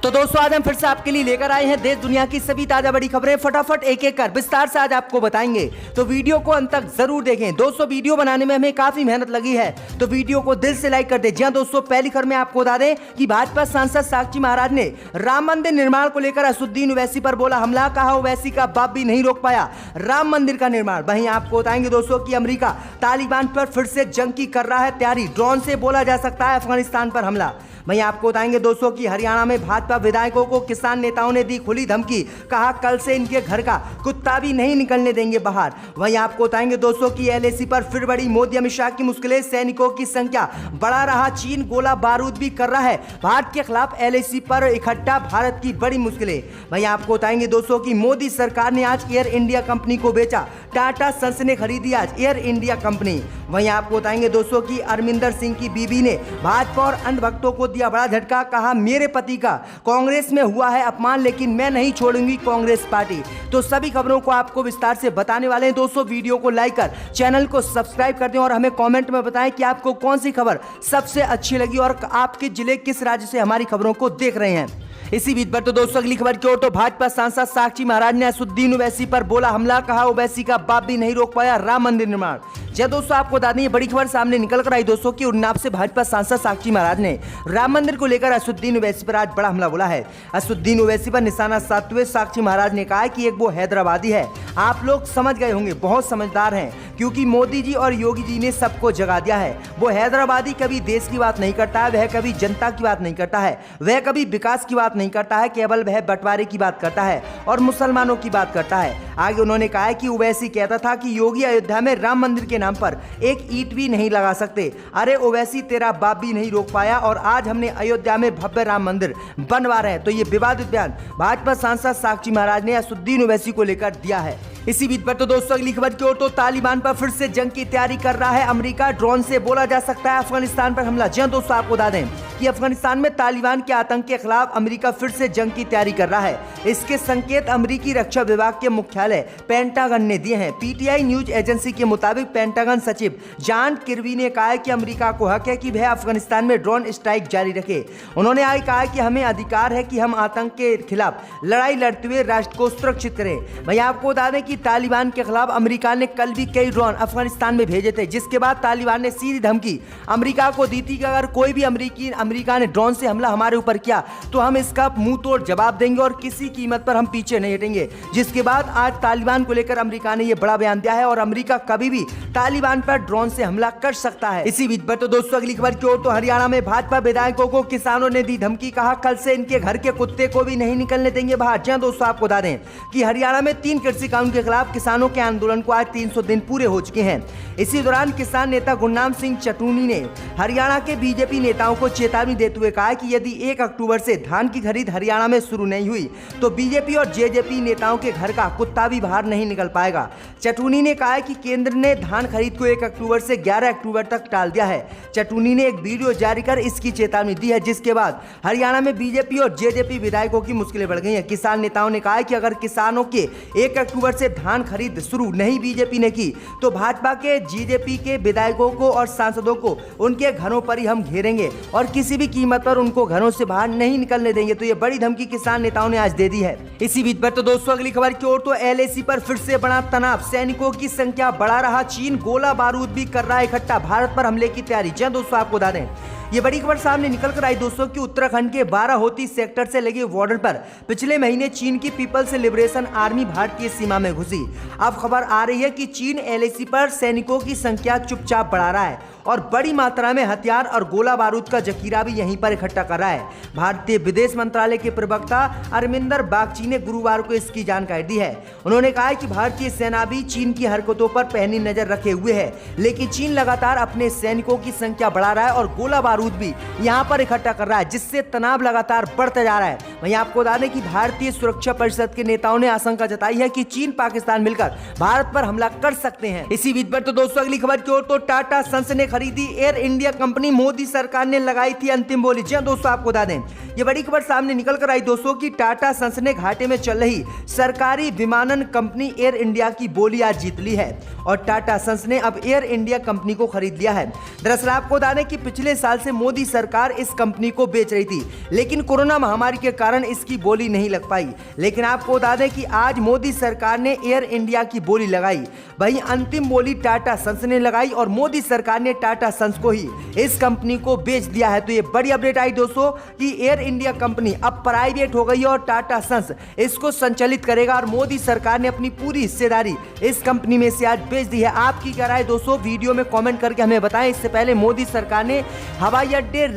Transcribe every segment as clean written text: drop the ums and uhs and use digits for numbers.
तो दोस्तों आज हम फिर से आपके लिए लेकर आए हैं देश दुनिया की सभी ताजा बड़ी खबरें। फटाफट एक एक कर विस्तार से आज आपको बताएंगे, तो वीडियो को अंत तक जरूर देखें। दोस्तों वीडियो बनाने में हमें काफी मेहनत लगी है, तो वीडियो को दिल से लाइक कर दें। जी हां दोस्तों, पहली खबर में आपको बता दें कि भाजपा सांसद साक्षी महाराज ने राम मंदिर निर्माण को लेकर असदुद्दीन ओवैसी पर बोला हमला। कहा ओवैसी का बाप भी नहीं रोक पाया राम मंदिर का निर्माण। वहीं आपको बताएंगे दोस्तों की अमेरिका तालिबान पर फिर से जंग की कर रहा है तैयारी। ड्रोन से बोला जा सकता है अफगानिस्तान पर हमला। वहीं आपको बताएंगे दोस्तों की हरियाणा में भाजपा विधायकों को किसान नेताओं ने दी खुली धमकी। कहा कल से इनके घर का कुत्ता भी नहीं निकलने देंगे बाहर। वहीं आपको बताएंगे दोस्तों की एलएसी पर फिर बड़ी मोदी अमित शाह की मुश्किलें। सैनिकों की संख्या बढ़ा रहा चीन, गोला बारूद भी कर रहा है भारत के खिलाफ। एलएसी पर इकट्ठा भारत की बड़ी मुश्किलें। वहीं आपको बताएंगे दोस्तों की मोदी सरकार ने आज एयर इंडिया कंपनी को बेचा। टाटा सन्स ने खरीदी आज एयर इंडिया कंपनी। वहीं आपको बताएंगे दोस्तों की अरविंदर सिंह की बीबी ने भाजपा और अंधभक्तों को दिया बड़ा झटका। कहा मेरे पति का कांग्रेस में हुआ है अपमान, लेकिन मैं नहीं छोड़ूंगी कांग्रेस पार्टी। तो सभी खबरों को आपको विस्तार से बताने वाले हैं। दोस्तों वीडियो को लाइक कर चैनल को सब्सक्राइब कर दें और हमें कमेंट में बताएं कि आपको कौन सी खबर सबसे अच्छी लगी और आपके जिले किस राज्य से हमारी खबरों को देख रहे हैं। इसी बीच पर तो दोस्तों अगली खबर की ओर, तो भाजपा सांसद साक्षी महाराज ने असदुद्दीन ओवैसी पर बोला हमला। कहा ओवैसी का बाप भी नहीं रोक पाया राम मंदिर निर्माण। जब दोस्तों आपको बता दें ये बड़ी खबर सामने निकल कर आई दोस्तों की उन्नाव से भाजपा सांसद साक्षी महाराज ने राम मंदिर को लेकर असदुद्दीन ओवैसी पर आज बड़ा हमला बोला है। असदुद्दीन ओवैसी पर निशाना साधते हुए साक्षी महाराज ने कहा कि एक वो हैदराबादी है। आप लोग समझ गए होंगे, बहुत समझदार हैं, क्योंकि मोदी जी और योगी जी ने सबको जगा दिया है। वो हैदराबादी कभी देश की बात नहीं करता है, वह कभी जनता की बात नहीं करता है, वह कभी विकास की बात नहीं करता है, केवल वह बंटवारे की बात करता है और मुसलमानों की बात करता है। आगे उन्होंने कहा कि ओवैसी कहता था कि योगी अयोध्या में राम मंदिर के नाम पर एक ईंट भी नहीं लगा सकते। अरे ओवैसी तेरा बाप भी नहीं रोक पाया और आज हमने अयोध्या में भव्य राम मंदिर बनवा रहे हैं। तो ये विवादित बयान भाजपा सांसद साक्षी महाराज ने असदुद्दीन ओवैसी को लेकर दिया है। इसी बीच पर तो दोस्तों अगली खबर की ओर, तो तालिबान पर फिर से जंग की तैयारी कर रहा है अमेरिका। ड्रोन से बोला जा सकता है अफगानिस्तान पर हमला। जी हां दोस्तों, आपको बता दें कि अफगानिस्तान में तालिबान के आतंक के खिलाफ अमेरिका फिर से जंग की तैयारी कर रहा है। इसके संकेत अमेरिकी रक्षा विभाग के मुख्यालय पेंटागन ने दिए हैं। पीटीआई न्यूज एजेंसी के मुताबिक पेंटागन सचिव जॉन किर्बी ने कहा कि अमेरिका को हक है कि वह अफगानिस्तान में ड्रोन स्ट्राइक जारी रखे। उन्होंने आगे कहा कि हमें अधिकार है कि हम आतंक के खिलाफ लड़ाई लड़ते हुए राष्ट्र को सुरक्षित करें। वहीं आपको बता दें कि तालिबान के खिलाफ अमेरिका ने कल भी कई ड्रोन अफगानिस्तान में भेजे थे, जिसके बाद तालिबान ने सीधी धमकी अमेरिका को दी थी कि अगर कोई भी अमेरिका ने ड्रोन से हमला हमारे ऊपर किया तो हम इसका मुंह तोड़ जवाब देंगे और किसी कीमत पर हम पीछे नहीं हटेंगे। जिसके बाद आज तालिबान को लेकर अमेरिका ने यह बड़ा बयान दिया है और अमेरिका कभी भी तालिबान पर ड्रोन से हमला कर सकता है। इसी बीच पर तो दोस्तों अगली खबर की ओर, तो हरियाणा में भाजपा विधायकों को किसानों ने दी धमकी। कहा कल से इनके घर के कुत्ते को भी नहीं निकलने देंगे बाहर। जी हां दोस्तों, आपको बता दें कि हरियाणा में 3 कृषि कानून के खिलाफ किसानों के आंदोलन को आज 300 दिन पूरे हो चुके हैं। इसी दौरान किसान नेता गुरनाम सिंह चटूनी ने हरियाणा के बीजेपी नेताओं को चेतावनी देते हुए कहा कि यदि 1 अक्टूबर से धान की खरीद हरियाणा में शुरू नहीं हुई तो बीजेपी और जेजेपी नेताओं के घर का कुत्ता भी बाहर नहीं निकल पाएगा। चटूनी ने कहा कि केंद्र ने धान खरीद को 1 अक्टूबर से 11 अक्टूबर तक टाल दिया है। चटूनी ने एक वीडियो जारी कर इसकी चेतावनी दी है, जिसके बाद हरियाणा में बीजेपी और जेजेपी विधायकों की मुश्किलें बढ़ गई हैं। किसान नेताओं ने कहा कि अगर किसानों के 1 अक्टूबर से धान खरीद शुरू नहीं बीजेपी ने की तो भाजपा के जेजेपी के विधायकों को और सांसदों को उनके घरों पर ही हम घेरेंगे और किसी भी कीमत पर उनको घरों से बाहर नहीं निकलने देंगे। तो ये बड़ी धमकी किसान नेताओं ने आज दे दी है। इसी बीच पर तो दोस्तों अगली खबर की ओर, तो एलएसी पर फिर से बड़ा तनाव। सैनिकों की संख्या बढ़ा रहा चीन, गोला बारूद भी कर रहा है इकट्ठा भारत पर हमले की तैयारी। जी दोस्तों, आपको बता दें ये बड़ी खबर सामने निकल कर आई दोस्तों कि उत्तराखंड के 12 होती सेक्टर से लगे बॉर्डर पर पिछले महीने चीन की पीपल्स लिबरेशन आर्मी भारतीय सीमा में घुसी। अब खबर आ रही है कि चीन एलएसी पर सैनिकों की संख्या चुपचाप बढ़ा रहा है और बड़ी मात्रा में हथियार और गोला बारूद का जखीरा भी यहीं पर इकट्ठा कर रहा है। भारतीय विदेश मंत्रालय के प्रवक्ता अरविंदर बागची ने गुरुवार को इसकी जानकारी दी है। उन्होंने कहा कि भारतीय सेना भी चीन की हरकतों पर पैनी नजर रखे हुए है, लेकिन चीन लगातार अपने सैनिकों की संख्या बढ़ा रहा है और गोला बारूद भी यहां पर इकट्ठा कर रहा है, जिससे तनाव लगातार बढ़ता जा रहा है। वहीं आपको बता दें कि भारतीय सुरक्षा परिषद के नेताओं ने आशंका जताई है कि चीन पाकिस्तान मिलकर भारत पर हमला कर सकते हैं। इसी बीच पर तो दोस्तों अगली खबर की ओर, तो टाटा सन्स ने खरीदी एयर इंडिया कंपनी। मोदी सरकार ने लगाई थी अंतिम बोली। जी दोस्तों, आपको बता दें ये बड़ी खबर सामने निकल कर आई दोस्तों की टाटा सन्स ने घाटे में चल रही सरकारी विमानन कंपनी एयर इंडिया की बोली आज जीत ली है और टाटा सन्स ने अब एयर इंडिया कंपनी को खरीद लिया है। दरअसल आपको बता दें कि पिछले साल से मोदी सरकार इस कंपनी को बेच रही थी, लेकिन कोरोना महामारी के कारण इसकी बोली नहीं लग पाई। लेकिन आपको बता दें कि आज मोदी सरकार ने एयर इंडिया की बोली लगाई। वहीं अंतिम बोली टाटा सन्स ने लगाई और मोदी सरकार ने टाटा सन्स को ही इस कंपनी को बेच दिया है। तो ये बड़ी अपडेट आई दोस्तों कि एयर इंडिया कंपनी अब प्राइवेट हो गई है और टाटा सन्स इसको संचालित करेगा और मोदी सरकार ने अपनी पूरी हिस्सेदारी इस कंपनी में से आज बेच दी है। आपकी क्या राय दोस्तों, वीडियो में कमेंट करके हमें बताएं। इससे पहले मोदी सरकार ने हवाई अड्डे,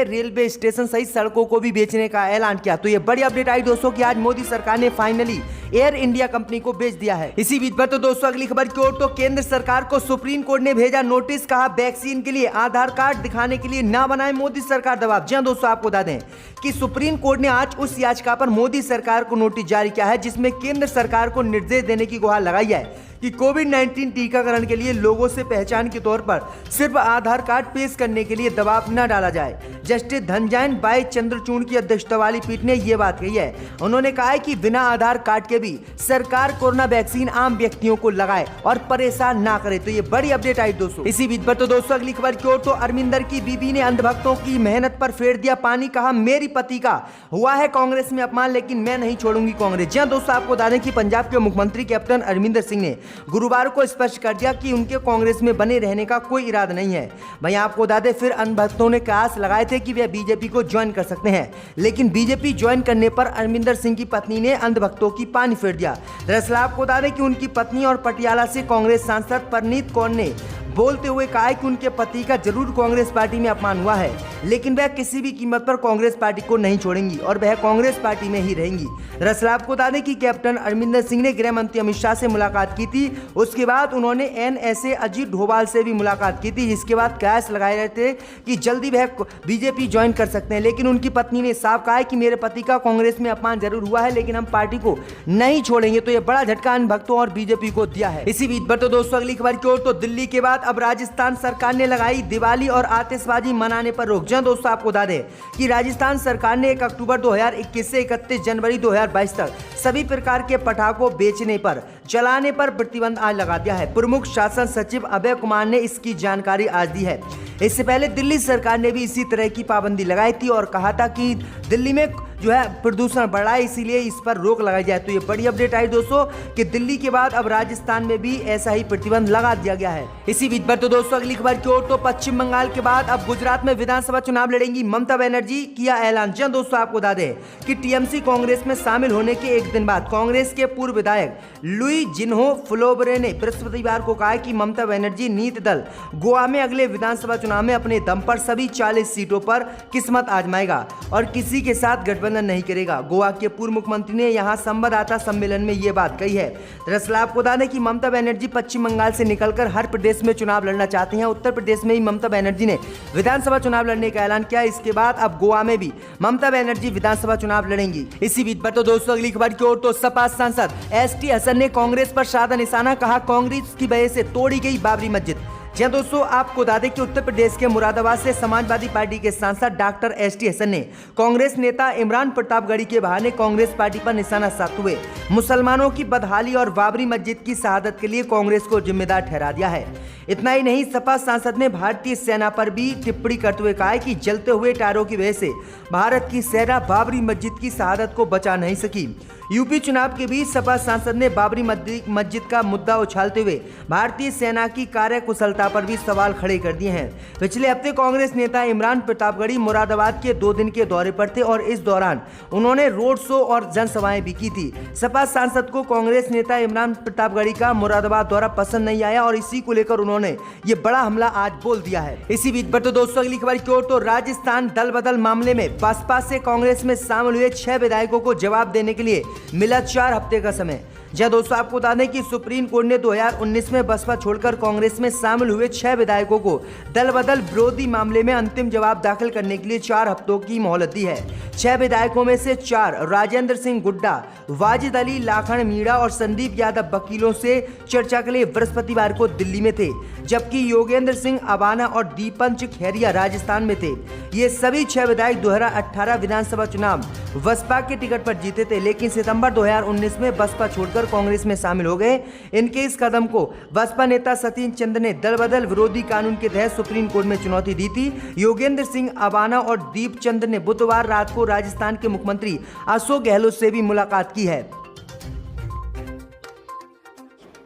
रेलवे स्टेशन सहित सड़कों को भी बेचने का ऐलान किया। तो ये बड़ी अपडेट आई दोस्तों कि आज मोदी सरकार ने फाइनली एयर इंडिया कंपनी को बेच दिया है। इसी बीच पर तो दोस्तों अगली खबर की ओर, तो केंद्र सरकार को सुप्रीम कोर्ट ने भेजा नोटिस, कहा वैक्सीन के लिए आधार कार्ड दिखाने के लिए ना बनाए मोदी सरकार दबाव। जी हां दोस्तों, आपको बता दें कि सुप्रीम कोर्ट ने आज उस याचिका पर मोदी सरकार को नोटिस जारी किया है जिसमें केंद्र सरकार को निर्देश देने की गुहार लगाई है कि कोविड-19 टीकाकरण के लिए लोगों से पहचान के तौर पर सिर्फ आधार कार्ड पेश करने के लिए दबाव न डाला जाए। जस्टिस धनंजय बाई चंद्रचूड़ की अध्यक्षता वाली पीठ ने यह बात कही है। उन्होंने कहा है कि बिना आधार कार्ड के भी सरकार कोरोना वैक्सीन आम व्यक्तियों को लगाए और परेशान ना करे। तो ये बड़ी अपडेट आई दोस्तों। इसी बीच पर तो दोस्तों अगली खबर की ओर, तो अरविंदर की बीबी ने अंधभक्तों की मेहनत पर फेर दिया पानी, कहा मेरी पति का हुआ है कांग्रेस में अपमान लेकिन मैं नहीं छोड़ूंगी कांग्रेस। जी हां दोस्तों, आपको बता दें कि पंजाब के मुख्यमंत्री कैप्टन अमरिंदर सिंह ने गुरुवार को स्पष्ट कर दिया कि उनके कांग्रेस में बने रहने का कोई इरादा नहीं है। वहीं आपको बता दें फिर अंधभक्तों ने कयास लगाए थे कि वे बीजेपी को ज्वाइन कर सकते हैं, लेकिन बीजेपी ज्वाइन करने पर अमरिंदर सिंह की पत्नी ने अंधभक्तों की पानी फेर दिया। दरअसल आपको बता दें कि उनकी पत्नी और पटियाला से कांग्रेस सांसद परनीत कौर ने बोलते हुए कहा है कि उनके पति का जरूर कांग्रेस पार्टी में अपमान हुआ है, लेकिन वह किसी भी कीमत पर कांग्रेस पार्टी को नहीं छोड़ेंगी और वह कांग्रेस पार्टी में ही रहेंगी। दरअसल आपको बता दें कि कैप्टन अमरिंदर सिंह ने गृह मंत्री अमित शाह से मुलाकात की थी। उसके बाद उन्होंने एनएसए अजीत डोभाल से भी मुलाकात की थी, जिसके बाद कयास लगाए रहे थे कि जल्दी वह बीजेपी ज्वाइन कर सकते हैं। लेकिन उनकी पत्नी ने साफ कहा है कि मेरे पति का कांग्रेस में अपमान जरूर हुआ है, लेकिन हम पार्टी को नहीं छोड़ेंगे। तो यह बड़ा झटका अंधभक्तों और बीजेपी को दिया है। इसी बीच पर तो दोस्तों अगली खबर की ओर, तो दिल्ली के बाद अब राजस्थान सरकार ने लगाई दिवाली और आतिशबाजी मनाने पर रोक। जहां दोस्तों आपको बता दें कि राजस्थान सरकार ने 1 अक्टूबर 2021 से 31 जनवरी 2022 तक सभी प्रकार के पटाखों बेचने पर, चलाने पर प्रतिबंध आज लगा दिया है। प्रमुख शासन सचिव अभय कुमार ने इसकी जानकारी आज दी है। इससे पहले दिल्ली सरकार ने भी इसी तरह की पाबंदी लगाई थी और कहा था कि दिल्ली में जो है प्रदूषण बढ़ रहा है, इसीलिए इस पर रोक लगाई जाए। तो ये बड़ी अपडेट आई दोस्तों कि दिल्ली के बाद अब राजस्थान में भी ऐसा ही प्रतिबंध लगा दिया गया है। इसी बीच पर तो दोस्तों अगली खबर की ओर, तो पश्चिम बंगाल के बाद अब गुजरात में विधानसभा चुनाव लड़ेंगी ममता बनर्जी, किया ऐलान। जन दोस्तों आपको बता दें कि टीएमसी कांग्रेस में शामिल होने के एक दिन बाद कांग्रेस के पूर्व विधायक लुई जिन्हो फ्लोबरे ने बृहस्पतिवार को कहा कि ममता बनर्जी नीति दल गोवा में अगले विधानसभा चुनाव में अपने दम पर सभी 40 सीटों पर किस्मत आजमाएगा और किसी के साथ गठबंधन नहीं करेगा। गोवा के पूर्व मुख्यमंत्री ने यहां संवाददाता सम्मेलन में यह बात कही है। दरअसल आपको बता दें कि ममता बनर्जी पश्चिम बंगाल से निकलकर हर प्रदेश में चुनाव लड़ना चाहती हैं। उत्तर प्रदेश में ही ममता बनर्जी ने विधानसभा चुनाव लड़ने का ऐलान किया। इसके बाद अब गोवा में भी ममता बनर्जी विधानसभा चुनाव लड़ेंगी। इसी बीच पर तो दोस्तों अगली खबर की ओर, तो सपा सांसद एसटी हसन ने कांग्रेस पर साधा निशाना, कहा कांग्रेस की वजह से तोड़ी गई बाबरी मस्जिद। जी दोस्तों आपको बता दें कि उत्तर प्रदेश के मुरादाबाद से समाजवादी पार्टी के सांसद डॉक्टर एसटी हसन ने कांग्रेस नेता इमरान प्रतापगढ़ी के बहाने कांग्रेस पार्टी पर निशाना साधते हुए मुसलमानों की बदहाली और बाबरी मस्जिद की शहादत के लिए कांग्रेस को जिम्मेदार ठहरा दिया है। इतना ही नहीं, सपा सांसद ने भारतीय सेना पर भी टिप्पणी करते हुए कहा कि जलते हुए टायरों की वजह से भारत की सेना बाबरी मस्जिद की शहादत को बचा नहीं सकी। यूपी चुनाव के बीच सपा सांसद ने बाबरी मस्जिद का मुद्दा उछालते हुए भारतीय सेना की कार्यकुशलता पर भी सवाल खड़े कर दिए हैं। पिछले हफ्ते कांग्रेस नेता इमरान प्रतापगढ़ी मुरादाबाद के 2 दिन के दौरे पर थे और इस दौरान उन्होंने रोड शो और जनसभाएं भी की थी। सपा सांसद को कांग्रेस नेता इमरान प्रतापगढ़ी का मुरादाबाद दौरा पसंद नहीं आया और इसी को लेकर उन्होंने ये बड़ा हमला आज बोल दिया है। इसी बीच पर तो दोस्तों अगली खबर की ओर, तो राजस्थान दल बदल मामले में बसपा से कांग्रेस में शामिल हुए 6 विधायकों को जवाब देने के लिए मिला 4 हफ्ते का समय। जहां दोस्तों आपको बता दें कि सुप्रीम कोर्ट ने 2019 में बसपा छोड़कर कांग्रेस में शामिल हुए 6 विधायकों को दल बदल विरोधी मामले में अंतिम जवाब दाखिल करने के लिए 4 हफ्तों की मोहलत दी है। 6 विधायकों में से 4 राजेंद्र सिंह गुड्डा, वाजिद अली, लाखन मीणा और संदीप यादव वकीलों से चर्चा के लिए बृहस्पतिवार को दिल्ली में थे, जबकि योगेंद्र सिंह अबाना और दीपंच खेरिया राजस्थान में थे। ये सभी 6 विधायक 2018 विधानसभा चुनाव बसपा के टिकट पर जीते थे, लेकिन सितंबर 2019 में बसपा छोड़कर कांग्रेस में शामिल हो गए। इनके इस कदम को बसपा नेता सतीश चंद्र ने दल बदल विरोधी कानून के तहत सुप्रीम कोर्ट में चुनौती दी थी। योगेंद्र सिंह अबाना और दीप चंद्र ने बुधवार रात को राजस्थान के मुख्यमंत्री अशोक गहलोत से भी मुलाकात की है।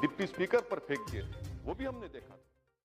डिप्टी स्पीकर पर फेंक दिए थे, वो भी हमने देखा।